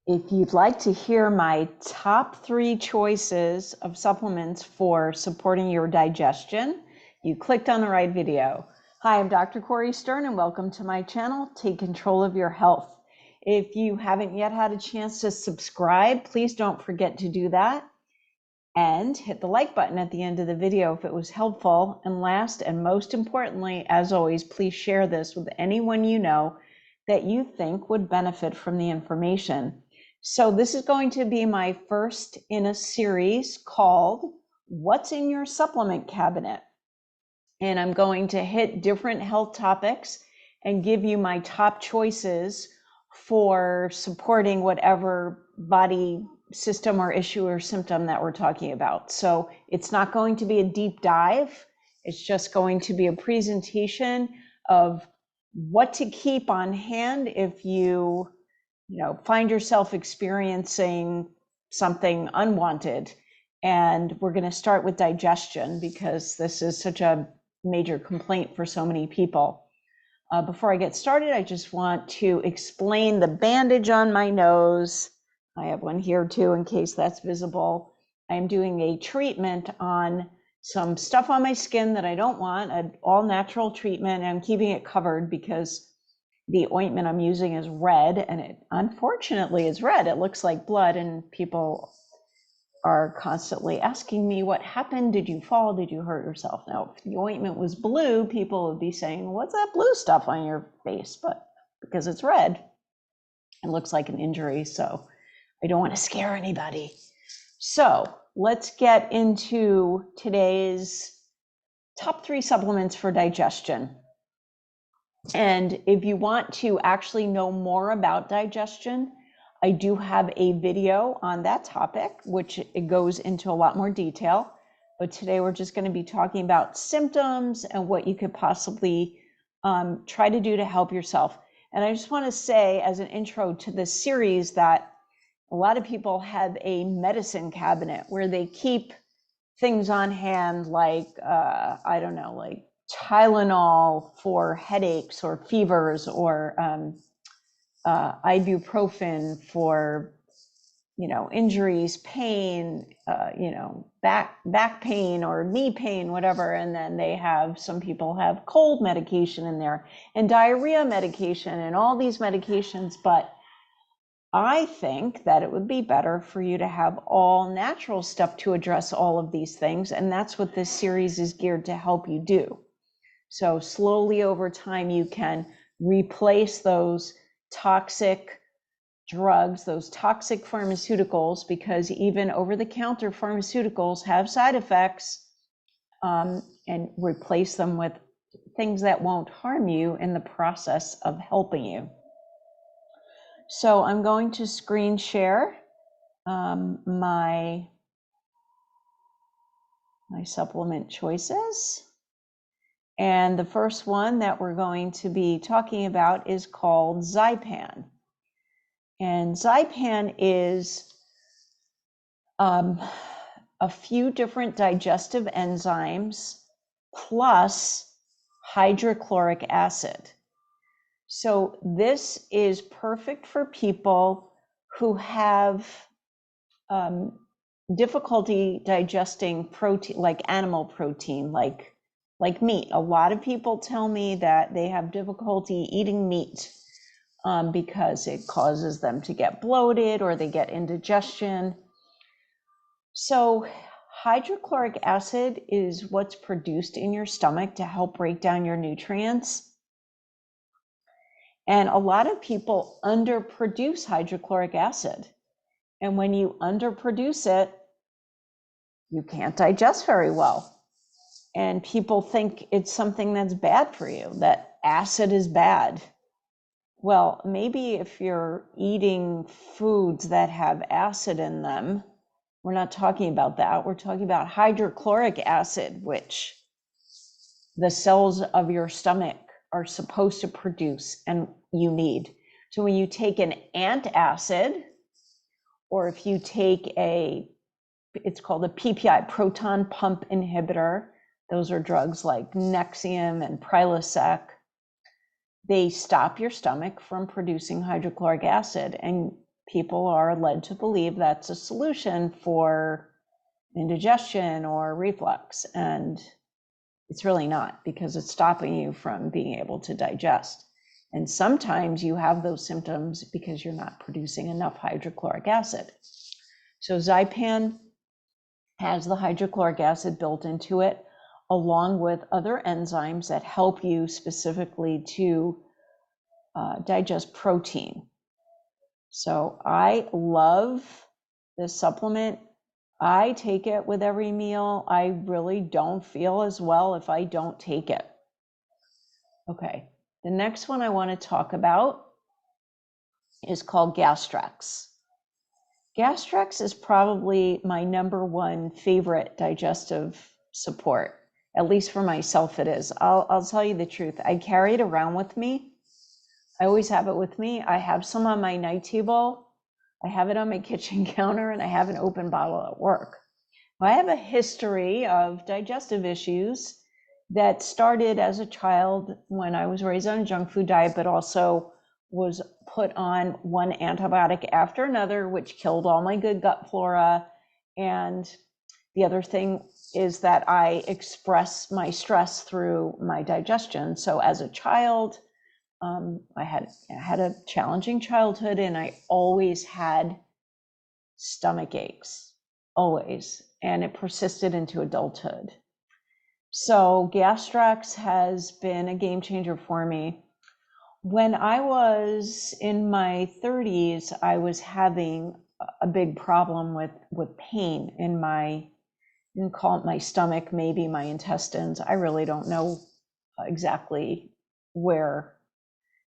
If you'd like to hear my top 3 choices of supplements for supporting your digestion, you clicked on the right video. Hi, I'm Dr. Cori Stern and welcome to my channel, Take Control of Your Health. If you haven't yet had a chance to subscribe, please don't forget to do that. And hit the like button at the end of the video if it was helpful. And last and most importantly, as always, please share this with anyone you know that you think would benefit from the information. So this is going to be my first in a series called What's in Your Supplement Cabinet? And I'm going to hit different health topics and give you my top choices for supporting whatever body system or issue or symptom that we're talking about. So it's not going to be a deep dive. It's just going to be a presentation of what to keep on hand if you find yourself experiencing something unwanted. And we're going to start with digestion because this is such a major complaint for so many people. Before I get started, I just want to explain the bandage on my nose. I have one here too, in case that's visible. I am doing a treatment on some stuff on my skin that I don't want, an all natural treatment, and I'm keeping it covered because the ointment I'm using is red, and it unfortunately is red. It looks like blood, and people are constantly asking me, what happened? Did you fall? Did you hurt yourself? Now, if the ointment was blue, people would be saying, what's that blue stuff on your face? But because it's red, it looks like an injury. So I don't want to scare anybody. So let's get into today's top 3 supplements for digestion. And if you want to actually know more about digestion, I do have a video on that topic, which it goes into a lot more detail. But today we're just going to be talking about symptoms and what you could possibly try to do to help yourself. And I just want to say as an intro to this series that a lot of people have a medicine cabinet where they keep things on hand like, I don't know, like Tylenol for headaches or fevers, or ibuprofen for injuries, pain, back pain or knee pain, whatever. And then some people have cold medication in there and diarrhea medication and all these medications. But I think that it would be better for you to have all natural stuff to address all of these things. And that's what this series is geared to help you do. So slowly over time, you can replace those toxic drugs, those toxic pharmaceuticals, because even over-the-counter pharmaceuticals have side effects, and replace them with things that won't harm you in the process of helping you. So I'm going to screen share my supplement choices. And the first one that we're going to be talking about is called Zypan. And Zypan is a few different digestive enzymes plus hydrochloric acid. So this is perfect for people who have difficulty digesting protein, like animal protein, like meat. A lot of people tell me that they have difficulty eating meat because it causes them to get bloated or they get indigestion. So hydrochloric acid is what's produced in your stomach to help break down your nutrients. And a lot of people underproduce hydrochloric acid. And when you underproduce it, you can't digest very well. And people think it's something that's bad for you, that acid is bad. Well, maybe if you're eating foods that have acid in them, we're not talking about that. We're talking about hydrochloric acid, which the cells of your stomach are supposed to produce and you need. So when you take an antacid, or if you take it's called a PPI, proton pump inhibitor. Those are drugs like Nexium and Prilosec. They stop your stomach from producing hydrochloric acid. And people are led to believe that's a solution for indigestion or reflux, and it's really not, because it's stopping you from being able to digest. And sometimes you have those symptoms because you're not producing enough hydrochloric acid. So Zypan has the hydrochloric acid built into it, along with other enzymes that help you specifically to digest protein. So I love this supplement. I take it with every meal. I really don't feel as well if I don't take it. Okay, the next one I want to talk about is called gastrex. Gastrex is probably my number one favorite digestive support, at least for myself it is. I'll tell you the truth. I carry it around with me. I always have it with me. I have some on my night table. I have it on my kitchen counter, and I have an open bottle at work. I have a history of digestive issues that started as a child when I was raised on a junk food diet, but also was put on one antibiotic after another, which killed all my good gut flora. And the other thing is that I express my stress through my digestion. So as a child, I had a challenging childhood, and I always had stomach aches, always, and it persisted into adulthood. So gastrex has been a game changer for me. When I was in my 30s, I was having a big problem with pain in my, you can call it my stomach, maybe my intestines. I really don't know exactly where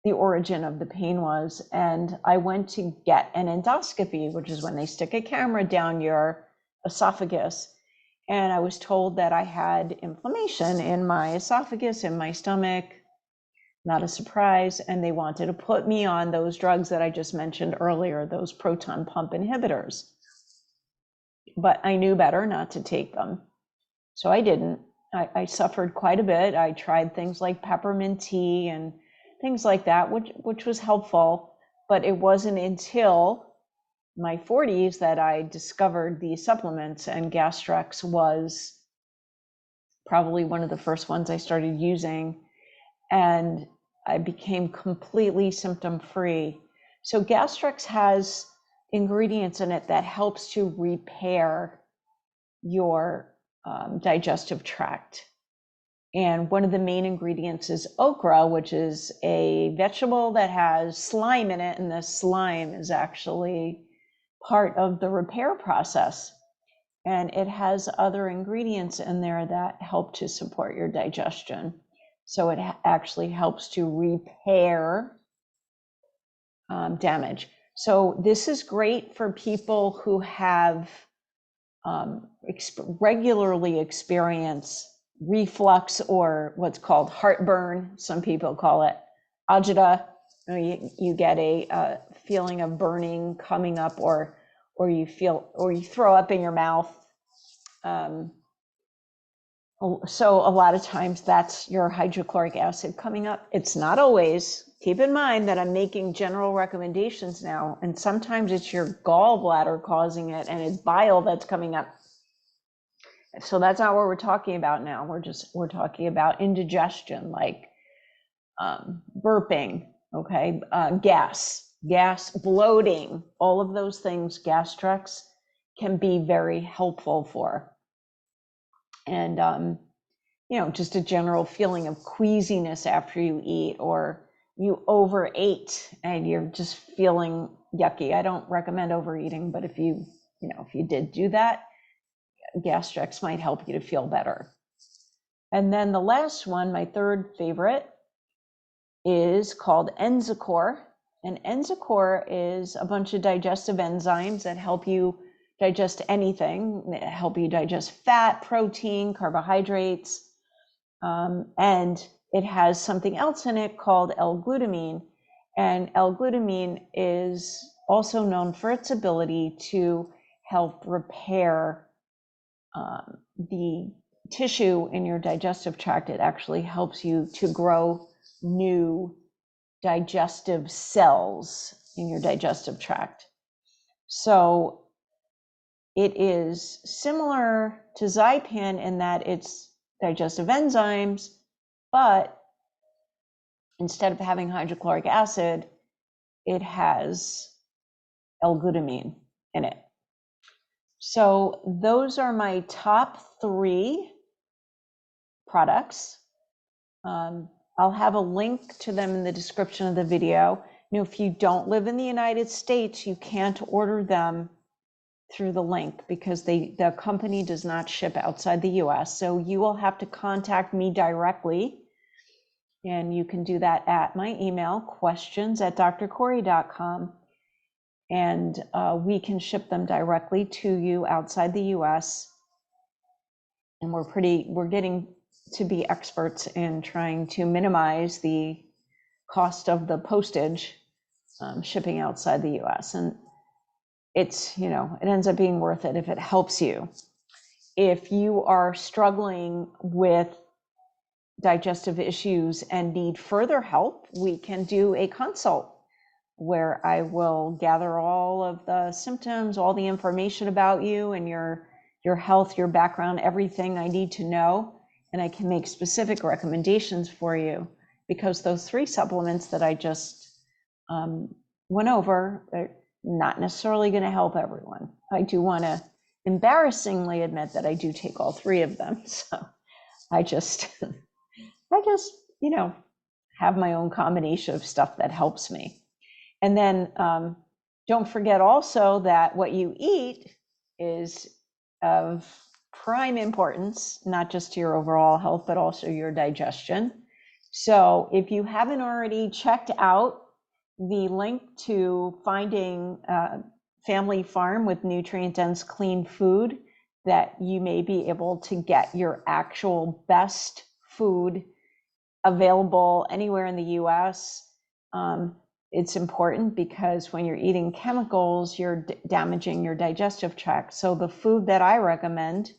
the origin of the pain was. And I went to get an endoscopy, which is when they stick a camera down your esophagus. And I was told that I had inflammation in my esophagus, in my stomach. Not a surprise. And they wanted to put me on those drugs that I just mentioned earlier, those proton pump inhibitors. But I knew better not to take them. So I didn't. I suffered quite a bit. I tried things like peppermint tea and things like that, which was helpful. But it wasn't until my 40s that I discovered these supplements, and gastrex was probably one of the first ones I started using, and I became completely symptom-free. So gastrex has ingredients in it that helps to repair your digestive tract. And one of the main ingredients is okra, which is a vegetable that has slime in it, and the slime is actually part of the repair process. And it has other ingredients in there that help to support your digestion. So it actually helps to repair damage. So this is great for people who have regularly experience reflux, or what's called heartburn. Some people call it agita. You get a feeling of burning coming up, or you throw up in your mouth. So a lot of times that's your hydrochloric acid coming up. It's not always. Keep in mind that I'm making general recommendations now, and sometimes it's your gallbladder causing it, and it's bile that's coming up. So that's not what we're talking about now. We're talking about indigestion, like burping, okay, gas, bloating, all of those things. Gastrex can be very helpful for. And just a general feeling of queasiness after you eat, or you overate and you're just feeling yucky. I don't recommend overeating, but if you did do that, gastrex might help you to feel better. And then the last one, my third favorite, is called Enzcore. And Enzcore is a bunch of digestive enzymes that help you digest anything, help you digest fat, protein, carbohydrates. And it has something else in it called L-glutamine. And L-glutamine is also known for its ability to help repair the tissue in your digestive tract. It actually helps you to grow new digestive cells in your digestive tract. So it is similar to Zypan in that it's digestive enzymes, but instead of having hydrochloric acid, it has L-glutamine in it. So those are my top 3 products. I'll have a link to them in the description of the video. You know, if you don't live in the United States, you can't order them through the link because the company does not ship outside the US. So you will have to contact me directly. And you can do that at my email, questions@drcori.com. And we can ship them directly to you outside the US. And we're getting to be experts in trying to minimize the cost of the postage shipping outside the US. And it's, you know, it ends up being worth it if it helps you. If you are struggling with digestive issues and need further help, we can do a consult where I will gather all of the symptoms, all the information about you and your health, your background, everything I need to know, and I can make specific recommendations for you, because those 3 supplements that I just went over are not necessarily going to help everyone. I do want to embarrassingly admit that I do take all 3 of them. So I just, you know, have my own combination of stuff that helps me. And then don't forget also that what you eat is of prime importance, not just to your overall health, but also your digestion. So if you haven't already checked out the link to finding Family Farm with nutrient-dense clean food, that you may be able to get your actual best food available anywhere in the US. It's important because when you're eating chemicals, you're damaging your digestive tract. So the food that I recommend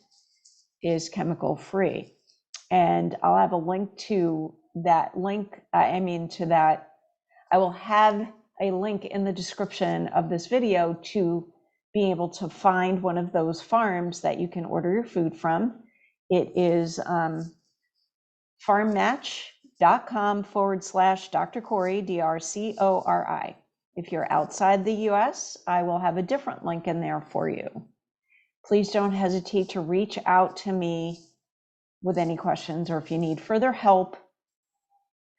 is chemical free. And I'll have a link to that link. I will have a link in the description of this video to be able to find one of those farms that you can order your food from. It is farmmatch.com/Dr. Cori, DRCORI. If you're outside the US, I will have a different link in there for you. Please don't hesitate to reach out to me with any questions, or if you need further help.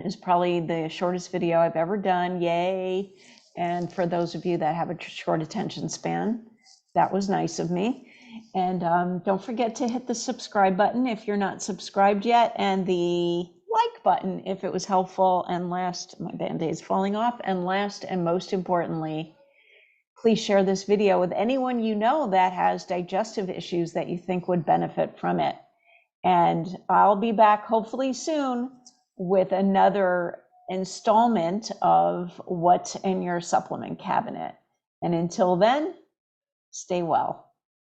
It's probably the shortest video I've ever done, yay. And for those of you that have a short attention span, that was nice of me. And don't forget to hit the subscribe button if you're not subscribed yet, and the like button if it was helpful. And last, my Band-Aid's falling off. And last and most importantly, please share this video with anyone you know that has digestive issues that you think would benefit from it. And I'll be back hopefully soon with another installment of what's in your supplement cabinet. And until then, stay well.